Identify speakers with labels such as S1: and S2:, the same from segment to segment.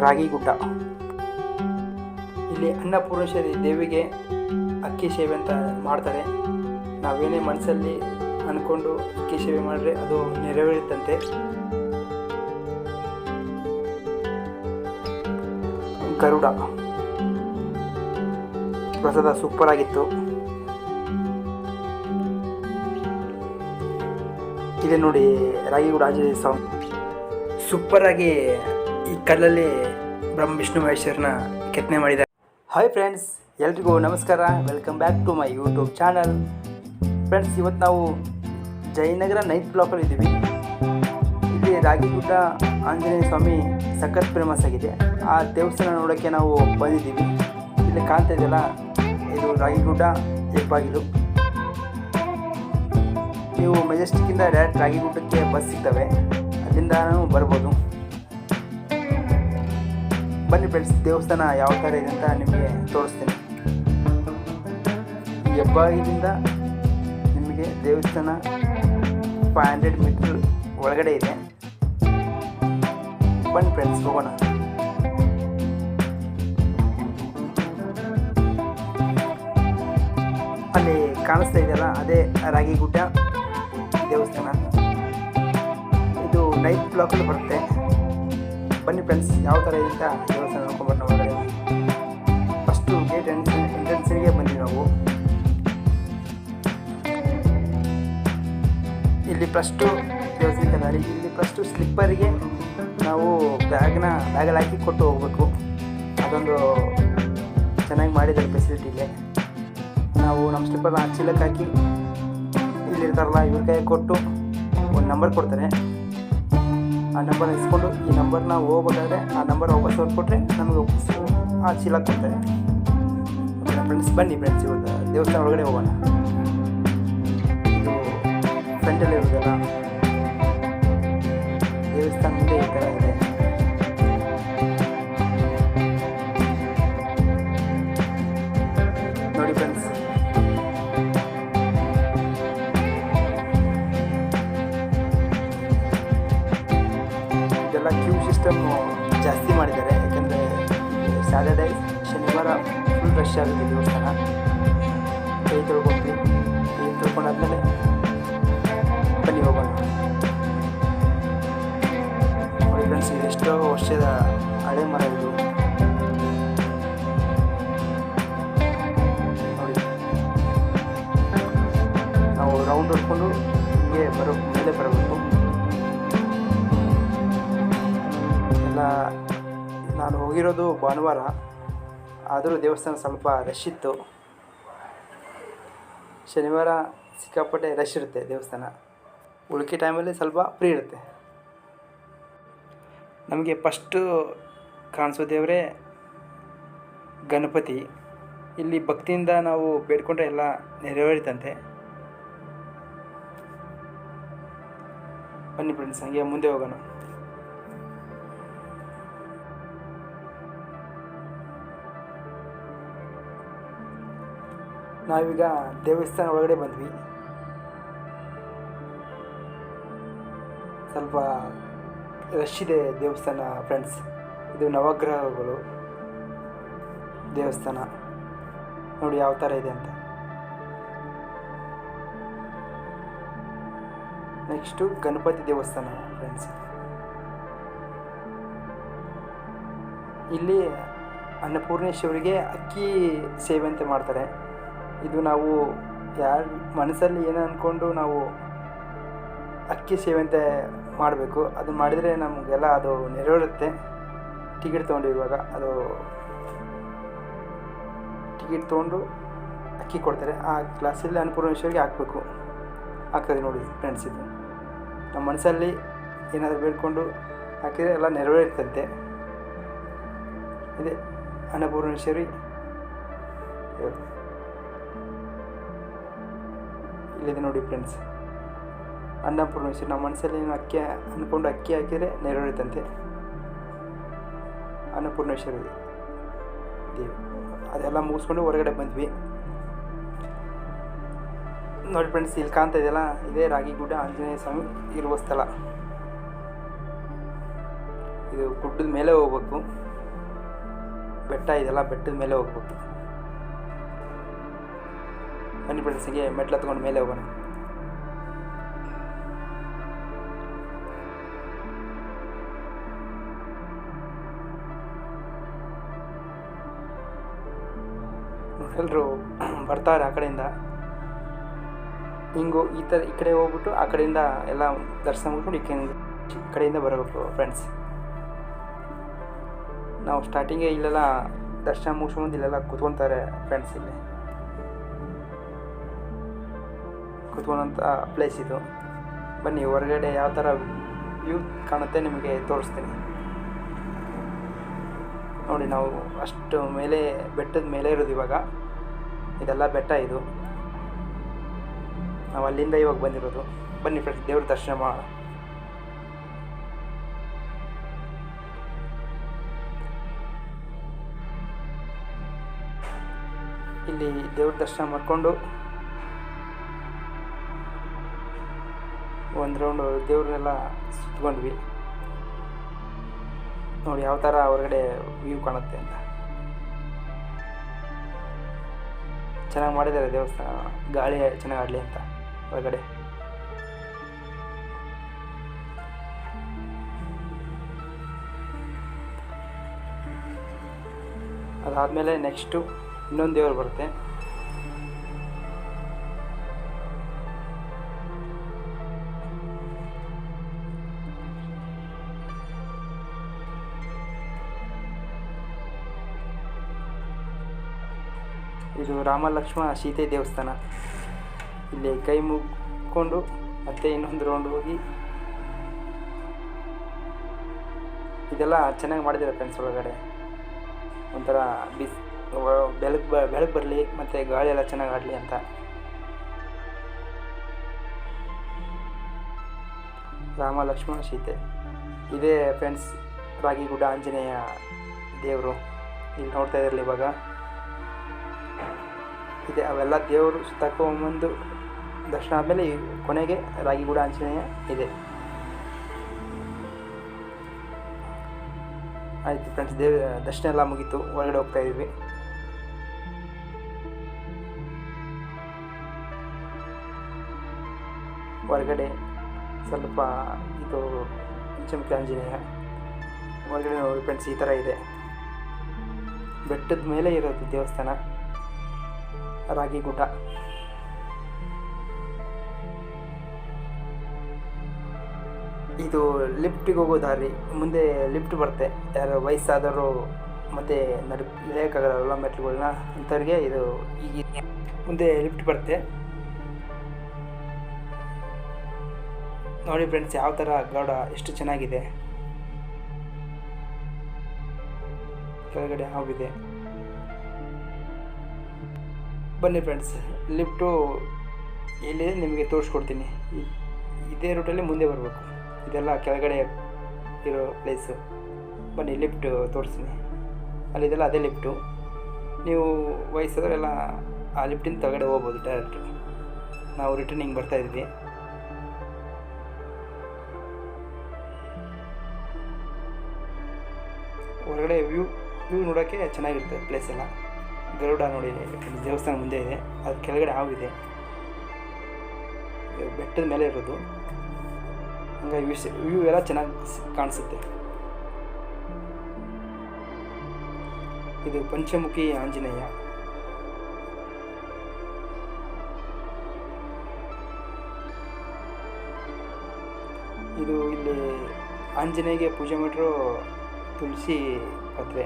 S1: ರಾಗಿಗುಡ್ಡ. ಇಲ್ಲಿ ಅನ್ನಪೂರ್ಣೇಶ್ವರಿ ದೇವಿಗೆ ಅಕ್ಕಿ ಸೇವೆ ಅಂತ ಮಾಡ್ತಾರೆ. ನಾವೇನೇ ಮನಸ್ಸಲ್ಲಿ ಅಂದ್ಕೊಂಡು ಅಕ್ಕಿ ಸೇವೆ ಮಾಡಿದ್ರೆ ಅದು ನೆರವೇರುತ್ತಂತೆ. ಗರುಡ ಪ್ರಸಾದ ಸೂಪರ್ ಆಗಿತ್ತು. ಇದೆ ನೋಡಿ ರಾಗಿಗುಡ ಆಂಜನೇಯ ಸ್ವಾಮಿ. ಸೂಪರಾಗಿ ಈ ಕಲ್ಲಲ್ಲಿ ಬ್ರಹ್ಮ ವಿಷ್ಣು ಮಹೇಶ್ವರನ ಕೆತ್ತನೆ ಮಾಡಿದ್ದಾರೆ. ಹಾಯ್ ಫ್ರೆಂಡ್ಸ್, ಎಲ್ರಿಗೂ ನಮಸ್ಕಾರ. Welcome back to my YouTube channel. Friends, ಇವತ್ತು ನಾವು ಜಯನಗರ ನೈಟ್ ಬ್ಲಾಕಲ್ಲಿ ಇದ್ದೀವಿ. ಇಲ್ಲಿ ರಾಗಿಗುಡ್ಡ ಆಂಜನೇಯ ಸ್ವಾಮಿ ಸಖತ್ ಫೇಮಸ್ ಆಗಿದೆ. ಆ ದೇವಸ್ಥಾನ ನೋಡೋಕ್ಕೆ ನಾವು ಬಂದಿದ್ದೀವಿ. ಇಲ್ಲಿ ಕಾಣ್ತಾ ಇದೆಯಲ್ಲ, ಇದು ರಾಗಿಗುಡ್ಡ ಹೆಬ್ಬಾಗಿಲು. ನೀವು ಮೆಜೆಸ್ಟಿಕ್ಕಿಂದ ಡೈರೆಕ್ಟ್ ರಾಗಿಗುಡ್ಡಕ್ಕೆ ಬಸ್ ಸಿಗ್ತವೆ, ಅಲ್ಲಿಂದ ಬರ್ಬೋದು. ಬನ್ನಿ ಫ್ರೆಂಡ್ಸ್, ದೇವಸ್ಥಾನ ಯಾವ ಥರ ಇದೆ ಅಂತ ನಿಮಗೆ ತೋರಿಸ್ತೀನಿ. ಈ ಹೆಬ್ಬಾಗಿಲಿಂದ ನಿಮಗೆ ದೇವಸ್ಥಾನ 500 ಮೀಟರ್ ಒಳಗಡೆ ಇದೆ. ಬನ್ನಿ ಫ್ರೆಂಡ್ಸ್, ಹೋಗೋಣ. ಅಲ್ಲಿ ಕಾಣಿಸ್ತಾ ಇದೆಯಲ್ಲ, ಅದೇ ರಾಗಿಗುಡ್ಡ ದೇವಸ್ಥಾನ. ಇದು ನೈಟ್ ಬ್ಲಾಕಲ್ಲಿ ಬರುತ್ತೆ. ಬನ್ನಿ ಫ್ರೆಂಡ್ಸ್, ಯಾವ ಥರ ಇದೆ ಅಂತ ದೇವಸ್ಥಾನ ನೋಡ್ಕೊಂಡ್ಬರೋಣ. ಒಳಗಡೆ ಫಸ್ಟು ಗೇಟ್ ಎಂಟ್ರೆನ್ಸಿಗೆ ಬಂದ್ವಿ ನಾವು. ಇಲ್ಲಿ ಫಸ್ಟು ದೇವಸ್ಥಾನಕ್ಕೆ ದಾರಿ. ಇಲ್ಲಿ ಫಸ್ಟು ಸ್ಲಿಪ್ಪರಿಗೆ ನಾವು ಬ್ಯಾಗಲ್ಲಿ ಹಾಕಿ ಕೊಟ್ಟು ಹೋಗಬೇಕು. ಅದೊಂದು ಚೆನ್ನಾಗಿ ಮಾಡಿದ್ದಾರೆ ಫೆಸಿಲಿಟಿ ಇದೆ. ನಾವು ನಮ್ಮ ಸ್ಲಿಪ್ಪರ್ನ ಚೀಲಕ್ಕೆ ಹಾಕಿ ಇಲ್ಲಿರ್ತಾರಲ್ಲ ಇವ್ರ ಕೈ ಕೊಟ್ಟು ಒಂದು ನಂಬರ್ ಕೊಡ್ತಾರೆ. ಆ ನಂಬರ್ನ ಇಸ್ಕೊಂಡು ಈ ನಂಬರ್ನ ಹೋಗ್ಬೇಕಾದ್ರೆ ಆ ನಂಬರ್ ವಾಪಸ್ ಹೊರಕೊಟ್ರೆ ನಮಗೆ ವಾಪಸ್ ಆ ಚೀಲ ಕೊಡ್ತಾರೆ. ಫ್ರೆಂಡ್ಸ್, ಬನ್ನಿ ಫ್ರೆಂಡ್ಸ್, ಇವಾಗ ದೇವಸ್ಥಾನ ಒಳಗಡೆ ಹೋಗೋಣ. ಇದು ಫ್ರಂಟಲ್ಲಿ ಇರೋದಲ್ಲ ದೇವಸ್ಥಾನ, ಮುಂದೆ ಈ ಥರ ಇದೆ. ನೋಡಿ ಫ್ರೆಂಡ್ಸ್, ಇದೆಲ್ಲ ಕ್ಯೂ ಸಿಸ್ಟಮ್ ಜಾಸ್ತಿ ಮಾಡಿದ್ದಾರೆ. ಯಾಕಂದರೆ ಸ್ಯಾಟರ್ಡೇ ಶನಿವಾರ ಫುಲ್ ರಶ್ ಆಗುತ್ತೆ ದೇವಸ್ಥಾನ. ಕೈ ತೊಳ್ಕೊಂಡಾದ್ಮೇಲೆ ಬನ್ನಿ ಹೋಗೋಣ. ನೋಡಿ ಫ್ರೆಂಡ್ಸ್, ಎಷ್ಟೋ ವರ್ಷದ ಹಳೆ ಮರ ಇದು. ನೋಡಿ, ನಾವು ರೌಂಡ್ ಹೊಡ್ಕೊಂಡು ಹಿಂಗೆ ಮೇಲೆ ಬರಬೇಕು. ನಾನು ಹೋಗಿರೋದು ಭಾನುವಾರ, ಆದರೂ ದೇವಸ್ಥಾನ ಸ್ವಲ್ಪ ರಶ್ ಇತ್ತು. ಶನಿವಾರ ಸಿಕ್ಕಾಪಟ್ಟೆ ರಶ್ ಇರುತ್ತೆ ದೇವಸ್ಥಾನ. ಉಳಿಕೆ ಟೈಮಲ್ಲಿ ಸ್ವಲ್ಪ ಫ್ರೀ ಇರುತ್ತೆ. ನಮಗೆ ಫಸ್ಟು ಕಾಣಿಸೋ ದೇವರೇ ಗಣಪತಿ. ಇಲ್ಲಿ ಭಕ್ತಿಯಿಂದ ನಾವು ಬೇಡ್ಕೊಂಡ್ರೆ ಎಲ್ಲ ನೆರವೇರಿತಂತೆ. ಬನ್ನಿ ಫ್ರೆಂಡ್ಸ್, ಹಂಗೆ ಮುಂದೆ ಹೋಗೋಣ. ನಾವೀಗ ದೇವಸ್ಥಾನ ಒಳಗಡೆ ಬಂದ್ವಿ. ಸ್ವಲ್ಪ ರಶ್ ಇದೆ ದೇವಸ್ಥಾನ ಫ್ರೆಂಡ್ಸ್. ಇದು ನವಗ್ರಹಗಳು ದೇವಸ್ಥಾನ. ನೋಡಿ ಯಾವ ಥರ ಇದೆ ಅಂತ. ನೆಕ್ಸ್ಟು ಗಣಪತಿ ದೇವಸ್ಥಾನ ಫ್ರೆಂಡ್ಸ್. ಇಲ್ಲಿ ಅನ್ನಪೂರ್ಣೇಶ್ವರಿಗೆ ಅಕ್ಕಿ ಸೇವೆ ಅಂತ ಮಾಡ್ತಾರೆ. ಇದು ನಾವು ಯಾರ ಮನಸ್ಸಲ್ಲಿ ಏನು ಅಂದ್ಕೊಂಡು ನಾವು ಅಕ್ಕಿ ಸೇವಂತೆ ಮಾಡಬೇಕು. ಅದು ಮಾಡಿದರೆ ನಮಗೆಲ್ಲ ಅದು ನೆರವೇರುತ್ತೆ. ಟಿಕೆಟ್ ತೊಗೊಂಡು ಇವಾಗ ಅದು ಟಿಕೆಟ್ ತೊಗೊಂಡು ಅಕ್ಕಿ ಕೊಡ್ತಾರೆ. ಆ ಗ್ಲಾಸಲ್ಲಿ ಅನ್ನಪೂರ್ಣೇಶ್ವರಿಗೆ ಹಾಕಬೇಕು. ಆಗ್ತದೆ ನೋಡಿ ಫ್ರೆಂಡ್ಸ್. ಇದು ನಮ್ಮ ಮನಸ್ಸಲ್ಲಿ ಏನಾದರೂ ಬೇಡ್ಕೊಂಡು ಹಾಕಿದರೆ ಎಲ್ಲ ನೆರವೇರುತ್ತಂತೆ. ಇದೆ ಅನ್ನಪೂರ್ಣೇಶ್ವರಿ. ಇಲ್ಲಿದೆ ನೋಡಿ ಫ್ರೆಂಡ್ಸ್, ಅನ್ನಪೂರ್ಣೇಶ್ವರಿ. ನಮ್ಮ ಮನಸ್ಸಲ್ಲಿ ಏನು ಅಕ್ಕಿ ಅಂದ್ಕೊಂಡು ಅಕ್ಕಿ ಹಾಕಿದರೆ ನೆರವೇರುತ್ತಂತೆ. ಅನ್ನಪೂರ್ಣೇಶ್ವರಿ ದೇವಿ. ಅದೆಲ್ಲ ಮುಗಿಸ್ಕೊಂಡು ಹೊರಗಡೆ ಬಂದ್ವಿ. ನೋಡಿ ಫ್ರೆಂಡ್ಸ್, ಇಲ್ಲಿ ಕಾಣ್ತಾ ಇದೆಯಲ್ಲ, ಇದೇ ರಾಗಿಗುಡ್ಡ ಆಂಜನೇಯ ಸ್ವಾಮಿ ಇರುವ ಸ್ಥಳ. ಇದು ಗುಡ್ಡದ ಮೇಲೆ ಹೋಗ್ಬೇಕು. ಬೆಟ್ಟ ಇದೆಲ್ಲ ಬೆಟ್ಟದ ಮೇಲೆ ಹೋಗ್ಬೇಕು. ಬನ್ನಿ ಫ್ರೆಂಡ್ಸ್, ಹೀಗೆ ಮೆಟ್ಲು ಹತ್ಕೊಂಡು ಮೇಲೆ ಹೋಗೋಣ. ಎಲ್ಲರೂ ಬರ್ತಾರೆ ಆ ಕಡೆಯಿಂದ, ಹಿಂಗು ಈ ಕಡೆ ಹೋಗ್ಬಿಟ್ಟು ಆ ಕಡೆಯಿಂದ ಎಲ್ಲ ದರ್ಶನ ಮಾಡ್ಕೊಂಡು ಈ ಕಡೆಯಿಂದ ಬರಬೇಕು ಫ್ರೆಂಡ್ಸ್. ನಾವು ಸ್ಟಾರ್ಟಿಂಗೇ ಇಲ್ಲೆಲ್ಲ ದರ್ಶನ ಮುಗಿಸ್ಕೊಂಡು ಇಲ್ಲೆಲ್ಲ ಕೂತ್ಕೊತಾರೆ ಫ್ರೆಂಡ್ಸ್. ಇಲ್ಲಿ ಕೂತ್ಕೊಳ್ಳೋಂಥ ಪ್ಲೇಸ್ ಇದು. ಬನ್ನಿ ಹೊರಗಡೆ ಯಾವ ಥರ ವ್ಯೂ ಕಾಣುತ್ತೆ ನಿಮಗೆ ತೋರಿಸ್ತೀನಿ ನೋಡಿ. ನಾವು ಅಷ್ಟು ಮೇಲೆ ಬೆಟ್ಟದ ಮೇಲೆ ಇರೋದು ಇವಾಗ. ಇದೆಲ್ಲ ಬೆಟ್ಟ ಇದು. ನಾವು ಅಲ್ಲಿಂದ ಇವಾಗ ಬಂದಿರೋದು. ಬನ್ನಿ ಫ್ರೆಂಡ್ಸ್, ದೇವ್ರ ದರ್ಶನ ಮಾಡೋಣ. ಇಲ್ಲಿ ದೇವ್ರ ದರ್ಶನ ಮಾಡಿಕೊಂಡು ಒಂದು ರೌಂಡು ದೇವ್ರನ್ನೆಲ್ಲ ಸುತ್ಕೊಂಡ್ವಿ ನೋಡಿ ಯಾವ ಥರ ಹೊರಗಡೆ ವ್ಯೂ ಕಾಣುತ್ತೆ ಅಂತ. ಚೆನ್ನಾಗಿ ಮಾಡಿದ್ದಾರೆ ದೇವಸ್ಥಾನ, ಗಾಳಿ ಚೆನ್ನಾಗಿ ಆಡಲಿ ಅಂತ ಹೊರಗಡೆ. ಅದಾದಮೇಲೆ ನೆಕ್ಸ್ಟು ಇನ್ನೊಂದು ದೇವರು ಬರುತ್ತೆ. ಇದು ರಾಮ ಲಕ್ಷ್ಮಣ ಸೀತೆ ದೇವಸ್ಥಾನ. ಇಲ್ಲಿ ಕೈ ಮುಗ್ಕೊಂಡು ಮತ್ತೆ ಇನ್ನೊಂದು ರೌಂಡ್ ಹೋಗಿ ಇದೆಲ್ಲ ಚೆನ್ನಾಗಿ ಮಾಡಿದ್ದಾರೆ ಫ್ರೆಂಡ್ಸ್. ಒಳಗಡೆ ಒಂಥರ ಬೆಳಕು ಬರಲಿ ಮತ್ತು ಗಾಳಿ ಎಲ್ಲ ಚೆನ್ನಾಗಿ ಆಡಲಿ ಅಂತ. ರಾಮ ಲಕ್ಷ್ಮಣ ಸೀತೆ ಇದೇ ಫ್ರೆಂಡ್ಸ್ ರಾಗಿಗುಡ್ಡ ಆಂಜನೇಯ ದೇವರು. ಇಲ್ಲಿ ನೋಡ್ತಾ ಇರಲಿ ಇವಾಗ ಇದೆ. ಅವೆಲ್ಲ ದೇವರು ತಗೊಂಬಂದು ದರ್ಶನ ಆದಮೇಲೆ ಕೊನೆಗೆ ರಾಗಿಗುಡ ಆಂಜನೇಯ ಇದೆ. ಆಯಿತು ಫ್ರೆಂಡ್ಸ್, ದರ್ಶನ ಎಲ್ಲ ಮುಗೀತು. ಹೊರಗಡೆ ಹೋಗ್ತಾ ಇದ್ವಿ. ಹೊರಗಡೆ ಸ್ವಲ್ಪ ಇದು ಪಂಚಮುಖಿ ಆಂಜನೇಯ ಹೊರಗಡೆ ನೋಡಿ ಫ್ರೆಂಡ್ಸ್. ಈ ಥರ ಇದೆ, ಬೆಟ್ಟದ ಮೇಲೆ ಇರೋದು ದೇವಸ್ಥಾನ ರಾಗಿಗುಡ್ಡ. ಇದು ಲಿಫ್ಟಿಗೆ ಹೋಗೋ ದಾರಿ. ಮುಂದೆ ಲಿಫ್ಟ್ ಬರುತ್ತೆ. ಯಾರು ವಯಸ್ಸಾದವರು ಮತ್ತು ಇಳಿಯೋಕ್ಕಾಗಲ್ಲ ಮೆಟ್ಲುಗಳನ್ನ ಅಂಥವ್ರಿಗೆ ಇದು ಈಗ ಮುಂದೆ ಲಿಫ್ಟ್ ಬರುತ್ತೆ ನೋಡಿ ಫ್ರೆಂಡ್ಸ್. ಯಾವ ಥರ ಗಾರ್ಡ ಎಷ್ಟು ಚೆನ್ನಾಗಿದೆ. ಕೆಳಗಡೆ ಹಾವಿದೆ. ಬನ್ನಿ ಫ್ರೆಂಡ್ಸ್, ಲಿಫ್ಟು ಎಲ್ಲಿದೆ ನಿಮಗೆ ತೋರಿಸ್ಕೊಡ್ತೀನಿ. ಇದೇ ರೂಟಲ್ಲಿ ಮುಂದೆ ಬರಬೇಕು. ಇದೆಲ್ಲ ಕೆಳಗಡೆ ಇರೋ ಪ್ಲೇಸು. ಬನ್ನಿ ಲಿಫ್ಟ್ ತೋರಿಸ್ತೀನಿ. ಅಲ್ಲಿದೆಲ್ಲ ಅದೇ ಲಿಫ್ಟು. ನೀವು ವಯಸ್ಸಾದವರೆಲ್ಲ ಆ ಲಿಫ್ಟಿಂದ ಕೆಳಗಡೆ ಹೋಗ್ಬೋದು ಡೈರೆಕ್ಟು. ನಾವು ರಿಟರ್ನಿಂಗ್ ಬರ್ತಾಯಿದ್ವಿ. ಹೊರಗಡೆ ವ್ಯೂ ನೋಡೋಕ್ಕೆ ಚೆನ್ನಾಗಿರುತ್ತೆ ಪ್ಲೇಸ್ ಎಲ್ಲ. ಗರುಡ ನೋಡಿ ದೇವಸ್ಥಾನ ಮುಂದೆ ಇದೆ, ಅದು ಕೆಳಗಡೆ ಹಾವಿದೆ. ಬೆಟ್ಟದ ಮೇಲೆ ಇರೋದು, ಹಂಗಾಗಿ ವ್ಯೂ ಎಲ್ಲ ಚೆನ್ನಾಗಿ ಕಾಣಿಸುತ್ತೆ. ಇದು ಪಂಚಮುಖಿ ಆಂಜನೇಯ. ಇದು ಇಲ್ಲಿ ಆಂಜನೇಯಗೆ ಪೂಜೆ ಮಾಡಿರೋ ತುಳಸಿ ಪತ್ರೆ,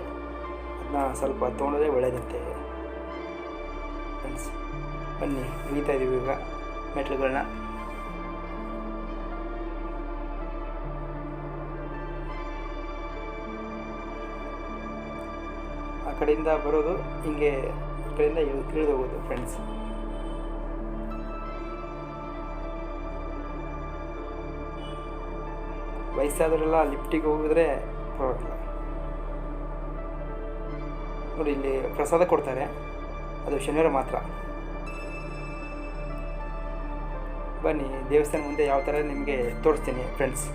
S1: ಅದನ್ನ ಸ್ವಲ್ಪ ತೊಗೊಂಡ್ರೆ ಒಳ್ಳೆಯದಂತೆ ಫ್ರೆಂಡ್ಸ್. ಬನ್ನಿ ಇಳಿತಾ ಇದ್ದೀವಿ ಈಗ ಮೆಟ್ಲುಗಳನ್ನ. ಆ ಕಡೆಯಿಂದ ಬರೋದು ಹಿಂಗೆ, ಈ ಕಡೆಯಿಂದ ಇಳಿದು ಹೋಗೋದು ಫ್ರೆಂಡ್ಸ್. ವಯಸ್ಸಾದವರೆಲ್ಲ ಲಿಫ್ಟಿಗೆ ಹೋಗಿದ್ರೆ ಪರವಾಗಿಲ್ಲ. ನೋಡಿ ಇಲ್ಲಿ ಪ್ರಸಾದ ಕೊಡ್ತಾರೆ, ಅದು ಶನಿವಾರ ಮಾತ್ರ. ಬನ್ನಿ ದೇವಸ್ಥಾನ ಮುಂದೆ ಯಾವ ಥರ ನಿಮಗೆ ತೋರಿಸ್ತೀನಿ ಫ್ರೆಂಡ್ಸ್.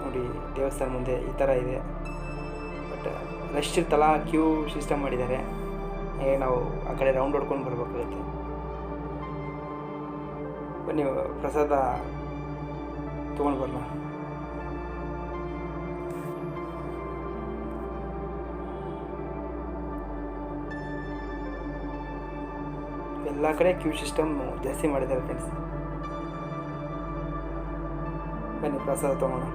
S1: ನೋಡಿ ದೇವಸ್ಥಾನ ಮುಂದೆ ಈ ಥರ ಇದೆ. ಬಟ್ ರಶ್ ಇರ್ತಲ್ಲ, ಕ್ಯೂ ಸಿಸ್ಟಮ್ ಮಾಡಿದ್ದಾರೆ. ನಾವು ಆ ಕಡೆ ರೌಂಡ್ ಹೊಡ್ಕೊಂಡು ಬರ್ಬೇಕಾಗುತ್ತೆ. ಬನ್ನಿ ಪ್ರಸಾದ ತೊಗೊಂಡು ಬರೋಣ. ಎಲ್ಲ ಕಡೆ ಕ್ಯೂ ಸಿಸ್ಟಮ್ ಜಾಸ್ತಿ ಮಾಡಿದ್ದಾರೆ ಫ್ರೆಂಡ್ಸ್. ಬನ್ನಿ ಪ್ರಸಾದ ತೊಗೊಳ್ಳೋಣ.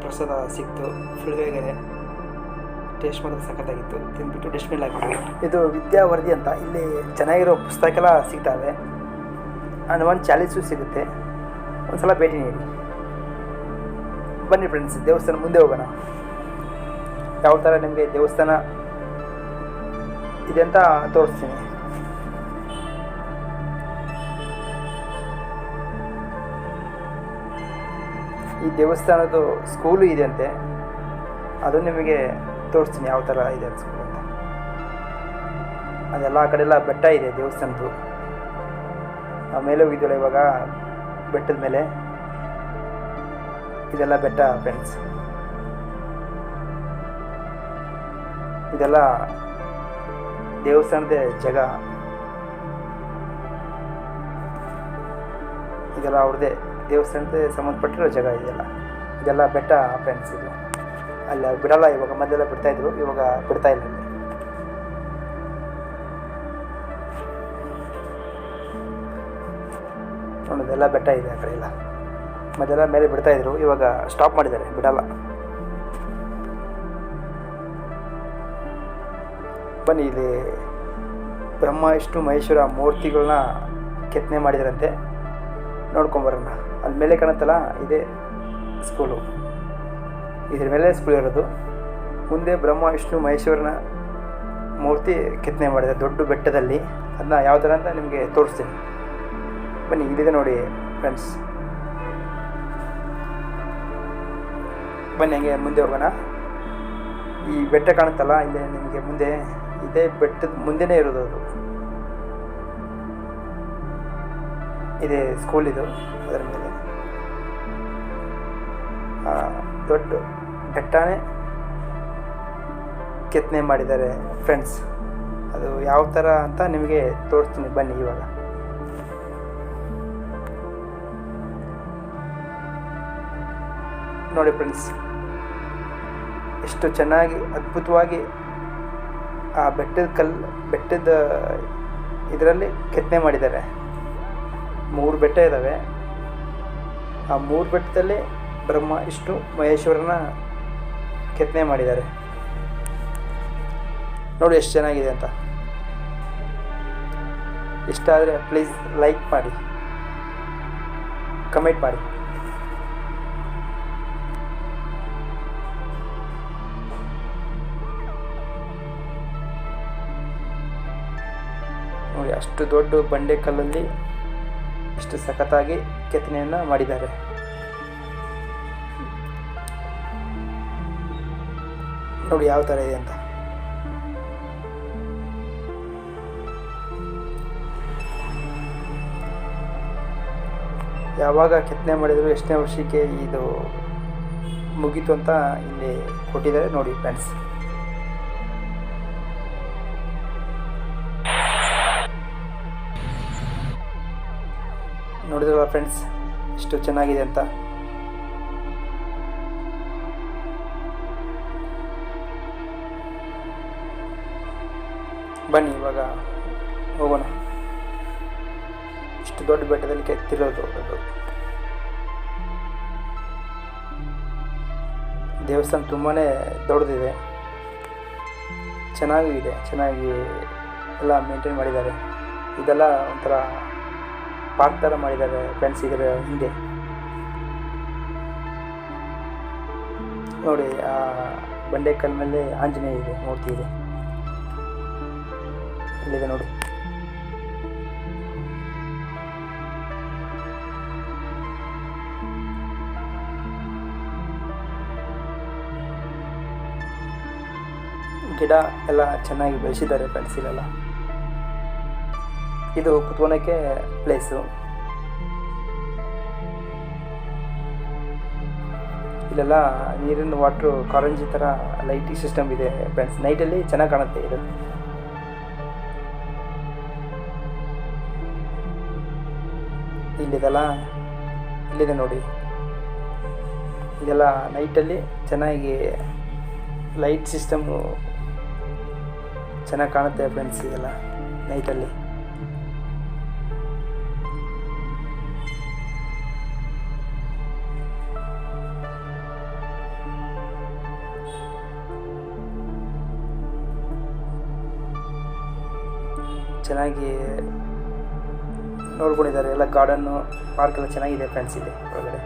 S1: ಪ್ರಸಾದ ಸಿಕ್ತು, ಫುಲ್ ಬೇಗನೆ ಟೇಸ್ಟ್ ಮಾಡೋದು ಸಖತ್ತಾಗಿತ್ತು. ತಿಂದ್ಬಿಟ್ಟು ಡಸ್ಟ್ಬಿನ್ ಹಾಕಿದ್ವಿ. ಇದು ವಿದ್ಯಾವರ್ಧಿ ಅಂತ, ಇಲ್ಲಿ ಚೆನ್ನಾಗಿರೋ ಪುಸ್ತಕ ಎಲ್ಲ ಸಿಗ್ತವೆ. ಹನುಮಾನ್ ಚಾಲೀಸು ಸಿಗುತ್ತೆ. ಒಂದು ಸಲ ಭೇಟಿ ನೀಡಿ. ಬನ್ನಿ ಫ್ರೆಂಡ್ಸ್, ದೇವಸ್ಥಾನ ಮುಂದೆ ಹೋಗೋಣ. ಯಾವ ಥರ ನಿಮಗೆ ದೇವಸ್ಥಾನ ಇದೆ ಅಂತ ತೋರಿಸ್ತೀನಿ. ಈ ದೇವಸ್ಥಾನದ ಸ್ಕೂಲು ಇದೆ ಅಂತೆ, ಅದು ನಿಮಗೆ ತೋರಿಸ್ತೀನಿ ಯಾವ ಥರ ಇದೆ ಸ್ಕೂಲ್ ಅಂತ. ಅದೆಲ್ಲ ಆ ಕಡೆ ಎಲ್ಲ ಬೆಟ್ಟ ಇದೆ ದೇವಸ್ಥಾನದ್ದು. ಮೇಲೆ ಹೋಗಿದ್ದೀವಲ್ಲ ಇವಾಗ ಬೆಟ್ಟದ ಮೇಲೆ. ಇದೆಲ್ಲ ಬೆಟ್ಟ ಫ್ರೆಂಡ್ಸ್. ಇದೆಲ್ಲ ದೇವಸ್ಥಾನದ ಜಾಗ. ಇದೆಲ್ಲ ಅವ್ರದ್ದೇ ದೇವಸ್ಥಾನಕ್ಕೆ ಸಂಬಂಧಪಟ್ಟಿರೋ ಜಾಗ ಇದೆಲ್ಲ ಬೆಟ್ಟ ಫ್ರೆಂಡ್ಸ್. ಇದು ಅಲ್ಲ ಬಿಡಲ್ಲ, ಇವಾಗ ಮೊದಲೆಲ್ಲ ಬಿಡ್ತಾಯಿದ್ರು, ಇವಾಗ ಬಿಡ್ತಾ ಇಲ್ಲ. ನೋಡೋದೆಲ್ಲ ಬೆಟ್ಟ ಇದೆ ಆ ಕಡೆ ಎಲ್ಲ. ಮೊದಲೆಲ್ಲ ಮೇಲೆ ಬಿಡ್ತಾಯಿದ್ರು, ಇವಾಗ ಸ್ಟಾಪ್ ಮಾಡಿದ್ದಾರೆ, ಬಿಡಲ್ಲ. ಬನ್ನಿ, ಇಲ್ಲಿ ಬ್ರಹ್ಮ ವಿಷ್ಣು ಮಹೇಶ್ವರ ಮೂರ್ತಿಗಳನ್ನ ಕೆತ್ತನೆ ಮಾಡಿದಾರಂತೆ, ನೋಡ್ಕೊಂಬರೋಣ. ಅಲ್ಲಿ ಮೇಲೆ ಕಾಣುತ್ತಲ್ಲ, ಇದೇ ಸ್ಕೂಲು. ಇದ್ರ ಮೇಲೆ ಸ್ಕೂಲ್ ಇರೋದು. ಮುಂದೆ ಬ್ರಹ್ಮ ವಿಷ್ಣು ಮಹೇಶ್ವರನ ಮೂರ್ತಿ ಕೆತ್ತನೆ ಮಾಡಿದ್ದಾರೆ ದೊಡ್ಡ ಬೆಟ್ಟದಲ್ಲಿ. ಅದನ್ನ ಯಾವ ಥರ ಅಂತ ನಿಮಗೆ ತೋರಿಸ್ತೀನಿ. ಬನ್ನಿ, ಇಲ್ಲಿದೆ ನೋಡಿ ಫ್ರೆಂಡ್ಸ್. ಬನ್ನಿ ಹಂಗೆ ಮುಂದೆ ಹೋಗೋಣ. ಈ ಬೆಟ್ಟ ಕಾಣುತ್ತಲ್ಲ, ಇಲ್ಲೇ ನಿಮಗೆ ಮುಂದೆ, ಇದೇ ಬೆಟ್ಟದ ಮುಂದೆನೇ ಇರೋದು ಅದು. ಇದೇ ಸ್ಕೂಲ್ ಇದು. ಅದರ ಮೇಲೆ ದೊಡ್ಡ ಬೆಟ್ಟನೇ ಕೆತ್ತನೆ ಮಾಡಿದ್ದಾರೆ ಫ್ರೆಂಡ್ಸ್. ಅದು ಯಾವ ಥರ ಅಂತ ನಿಮಗೆ ತೋರಿಸ್ತೀನಿ ಬನ್ನಿ ಇವಾಗ. ನೋಡಿ ಫ್ರೆಂಡ್ಸ್, ಎಷ್ಟು ಚೆನ್ನಾಗಿ ಅದ್ಭುತವಾಗಿ ಆ ಬೆಟ್ಟದ ಇದರಲ್ಲಿ ಕೆತ್ತನೆ ಮಾಡಿದ್ದಾರೆ. 3 ಬೆಟ್ಟ ಇದ್ದಾವೆ. ಆ 3 ಬೆಟ್ಟದಲ್ಲಿ ಬ್ರಹ್ಮ ವಿಷ್ಣು ಮಹೇಶ್ವರನ ಕೆತ್ತನೆ ಮಾಡಿದ್ದಾರೆ. ನೋಡಿ ಎಷ್ಟು ಚೆನ್ನಾಗಿದೆ ಅಂತ. ಇಷ್ಟ ಆದರೆ ಪ್ಲೀಸ್ ಲೈಕ್ ಮಾಡಿ, ಕಮೆಂಟ್ ಮಾಡಿ. ನೋಡಿ, ಅಷ್ಟು ದೊಡ್ಡ ಬಂಡೆ ಕಲ್ಲಲ್ಲಿ ಇಷ್ಟು ಸಖತ್ತಾಗಿ ಕೆತ್ತನೆಯನ್ನು ಮಾಡಿದ್ದಾರೆ. ನೋಡಿ ಯಾವ ಥರ ಇದೆ ಅಂತ. ಯಾವಾಗ ಕೆತ್ತನೆ ಮಾಡಿದ್ರು, ಎಷ್ಟನೇ ವರ್ಷಕ್ಕೆ ಇದು ಮುಗೀತು ಅಂತ ಇಲ್ಲಿ ಕೊಟ್ಟಿದ್ದಾರೆ ನೋಡಿ ಫ್ರೆಂಡ್ಸ್. ನೋಡಿದ್ರಲ್ಲ ಫ್ರೆಂಡ್ಸ್, ಎಷ್ಟು ಚೆನ್ನಾಗಿದೆ ಅಂತ. ಬನ್ನಿ ಇವಾಗ ಹೋಗೋಣ. ಇಷ್ಟು ದೊಡ್ಡ ಬೆಟ್ಟದಲ್ಲಿ ಕೆತ್ತಿರೋದು ಅದು. ದೇವಸ್ಥಾನ ತುಂಬಾ ದೊಡ್ಡದಿದೆ, ಚೆನ್ನಾಗಿದೆ. ಚೆನ್ನಾಗಿ ಎಲ್ಲ ಮೇಂಟೈನ್ ಮಾಡಿದ್ದಾರೆ. ಇದೆಲ್ಲ ಒಂಥರ ಪಾರ್ಕ್ ಥರ ಮಾಡಿದ್ದಾರೆ ಫ್ರೆಂಡ್ಸ್. ಇದರ ಹಿಂದೆ ನೋಡಿ, ಆ ಬಂಡೆಕಲ್ ಮೇಲೆ ಆಂಜನೇಯ ಇದೆ, ಮೂರ್ತಿ ಇದೆ, ಇಲ್ಲಿದೆ ನೋಡಿ. ಗಿಡ ಎಲ್ಲ ಚೆನ್ನಾಗಿ ಬೆಳೆಸಿದ್ದಾರೆ ಫ್ರೆಂಡ್ಸ್ ಇಲ್ಲೆಲ್ಲ. ಇದು ಕುತ್ಕೊಳಕ್ಕೆ ಪ್ಲೇಸು. ಇಲ್ಲೆಲ್ಲ ನೀರಿನ ವಾಟ್ರು ಕಾರಂಜಿ ಥರ ಲೈಟಿಂಗ್ ಸಿಸ್ಟಮ್ ಇದೆ ಫ್ರೆಂಡ್ಸ್. ನೈಟಲ್ಲಿ ಚೆನ್ನಾಗಿ ಕಾಣುತ್ತೆ ಇದು. ಇಲ್ಲಿದೆ ನೋಡಿ, ಇದೆಲ್ಲ ನೈಟಲ್ಲಿ ಚೆನ್ನಾಗಿ ಲೈಟ್ ಸಿಸ್ಟಮ್ಮು ಚೆನ್ನಾಗಿ ಕಾಣುತ್ತೆ ಫ್ರೆಂಡ್ಸ್. ಇದೆಲ್ಲ ನೈಟಲ್ಲಿ ಚೆನ್ನಾಗಿ ನೋಡ್ಕೊಂಡಿದ್ದಾರೆ. ಎಲ್ಲ ಗಾರ್ಡನ್ನು ಪಾರ್ಕ್ ಎಲ್ಲ ಚೆನ್ನಾಗಿದೆ ಫ್ರೆಂಡ್ಸ್. ಇಲ್ಲಿ ಒಳಗಡೆ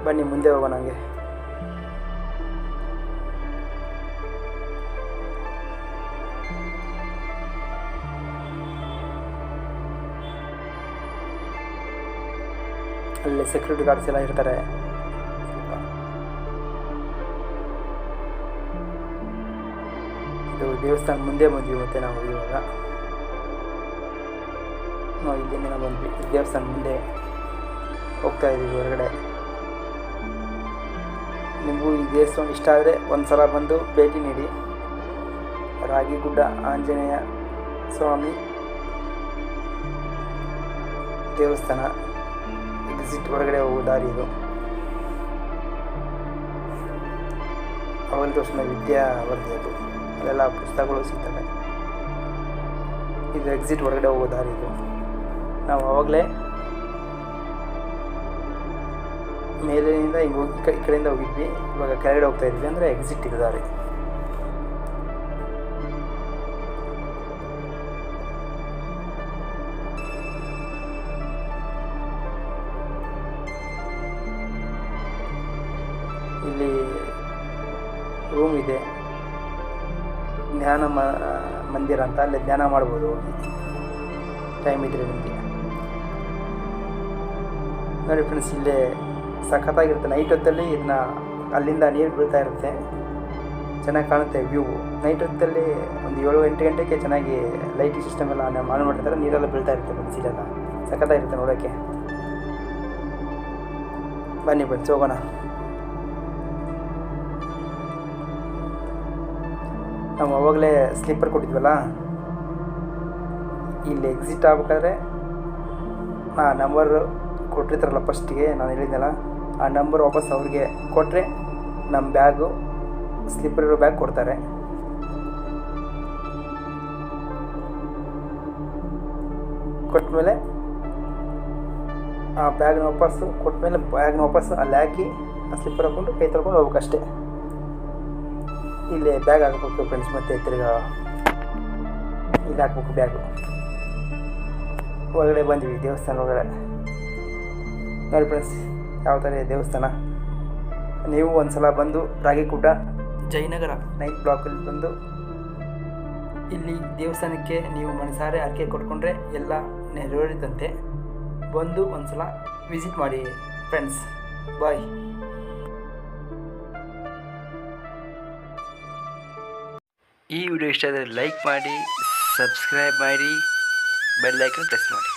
S1: ಬನ್ನಿ ಮುಂದೆ ಹೋಗೋಣ. ಹಂಗೆ ಅಲ್ಲಿ ಸೆಕ್ಯೂರಿಟಿ ಗಾರ್ಡ್ಸ್ ಎಲ್ಲ ಇರ್ತಾರೆ. ಇದು ದೇವಸ್ಥಾನ ಮುಂದೆ ಬಂದ್ವಿ. ಮತ್ತೆ ನಾವು ಇವಾಗ ಇಲ್ಲಿಂದ ಬಂದ್ವಿ. ದೇವಸ್ಥಾನ ಮುಂದೆ ಹೋಗ್ತಾ ಇದ್ದೀವಿ ಹೊರಗಡೆ. ನಿಮಗೂ ಈ ದೇವಸ್ಥಾನ ಇಷ್ಟ ಆದರೆ ಒಂದು ಸಲ ಬಂದು ಭೇಟಿ ನೀಡಿ. ರಾಗಿಗುಡ್ಡ ಆಂಜನೇಯ ಸ್ವಾಮಿ ದೇವಸ್ಥಾನ, ಎಕ್ಸಿಟ್ ಹೊರಗಡೆ ಹೋಗೋ ದಾರಿ ಇದು. ಅವಲ್ ತೋರಿಸಿದ ವಿದ್ಯಾವರ್ಧಿ ಅದು, ಅಲ್ಲೆಲ್ಲ ಪುಸ್ತಕಗಳು ಸಿಗ್ತವೆ. ಇದು ಎಕ್ಸಿಟ್ ಹೊರಗಡೆ ಹೋಗೋ ದಾರಿ ಇದು. ನಾವು ಆವಾಗಲೇ ಮೇಲಿನಿಂದ ಹಿಂಗೆ ಹೋಗಿ ಈ ಕಡೆಯಿಂದ ಹೋಗಿದ್ವಿ. ಇವಾಗ ಕೆಳಗಡೆ ಹೋಗ್ತಾ ಇದ್ವಿ, ಅಂದರೆ ಎಕ್ಸಿಟ್ ಇದು ದಾರಿ. ಇಲ್ಲಿ ರೂಮ್ ಇದೆ, ಧ್ಯಾನ ಮಂದಿರ ಅಂತ. ಅಲ್ಲೇ ಧ್ಯಾನ ಮಾಡ್ಬೋದು ಹೋಗಿ, ಟೈಮ್ ಇದ್ದರೆ ನಿಮಗೆ. ನೋಡಿ ಫ್ರೆಂಡ್ಸ್, ಇಲ್ಲೇ ಸಖತ್ತಾಗಿರುತ್ತೆ. ನೈಟ್ ಹೊತ್ತಲ್ಲಿ ಇದನ್ನ ಅಲ್ಲಿಂದ ನೀರು ಬೀಳ್ತಾ ಇರುತ್ತೆ, ಚೆನ್ನಾಗಿ ಕಾಣುತ್ತೆ ವ್ಯೂ. ನೈಟ್ ಹೊತ್ತಲ್ಲಿ ಒಂದು 7-8 ಗಂಟೆಗೆ ಚೆನ್ನಾಗಿ ಲೈಟಿಂಗ್ ಸಿಸ್ಟಮ್ ಎಲ್ಲ ಮಾಡಿರ್ತಾರೆ. ನೀರೆಲ್ಲ ಬೀಳ್ತಾ ಇರುತ್ತೆ ಫ್ರೆಂಡ್ಸ್. ಇಲ್ಲೆಲ್ಲ ಸಖತ್ತಾಗಿರುತ್ತೆ ನೋಡೋಕ್ಕೆ. ಬನ್ನಿ ಫ್ರೆಂಡ್ಸ್ ಹೋಗೋಣ. ನಾವು ಅವಾಗಲೇ ಸ್ಲೀಪರ್ ಕೊಟ್ಟಿದ್ವಲ್ಲ, ಇಲ್ಲಿ ಎಕ್ಸಿಟ್ ಆಗ್ಬೇಕಾದ್ರೆ ಆ ನಂಬರ್ ಕೊಟ್ಟಿರ್ತಾರಲ್ಲ ಫಸ್ಟಿಗೆ, ನಾನು ಹೇಳಿದ್ನಲ್ಲ, ಆ ನಂಬರ್ ವಾಪಸ್ ಅವ್ರಿಗೆ ಕೊಟ್ಟರೆ ನಮ್ಮ ಬ್ಯಾಗು, ಸ್ಲೀಪರ್ ಇರೋ ಬ್ಯಾಗ್ ಕೊಡ್ತಾರೆ. ಕೊಟ್ಟಮೇಲೆ ಆ ಬ್ಯಾಗ್ನ ವಾಪಸ್ಸು ಅಲ್ಲಿ ಹಾಕಿ ಆ ಸ್ಲಿಪ್ಪರ್ ಹಾಕ್ಕೊಂಡು ಕೈ ತೊಳ್ಕೊಂಡು ಹೋಗ್ಬೇಕಷ್ಟೇ. ಇಲ್ಲೇ ಬ್ಯಾಗ್ ಹಾಕಬೇಕು ಫ್ರೆಂಡ್ಸ್. ಮತ್ತೆ ತಿರ್ಗಾ ಇಲ್ಲಿ ಹಾಕ್ಬೇಕು ಬ್ಯಾಗು. ಒಳಗಡೆ ಬಂದ್ವಿ ದೇವಸ್ಥಾನ ಒಳಗಡೆ. ನೋಡಿ ಫ್ರೆಂಡ್ಸ್, ಯಾವ ಥರ ಇದೆ ದೇವಸ್ಥಾನ. ನೀವು ಒಂದು ಸಲ ಬಂದು ರಾಗಿಗುಡ್ಡ ಜಯನಗರ 9th ಬ್ಲಾಕಲ್ಲಿ ಬಂದು ಇಲ್ಲಿ ದೇವಸ್ಥಾನಕ್ಕೆ ನೀವು ಮನಸಾರೆ ಹರಕೆ ಕೊಟ್ಕೊಂಡ್ರೆ ಎಲ್ಲ ನೆರವೇರಿದಂತೆ. ಬಂದು ಒಂದು ಸಲ ವಿಸಿಟ್ ಮಾಡಿ ಫ್ರೆಂಡ್ಸ್. ಬಾಯ್. ಈ ವಿಡಿಯೋ ಇಷ್ಟ ಆದರೆ ಲೈಕ್ ಮಾಡಿ, ಸಬ್ಸ್ಕ್ರೈಬ್ ಮಾಡಿ, ಬೆಲ್ ಐಕನ್ ಪ್ರೆಸ್ ಮಾಡಿ.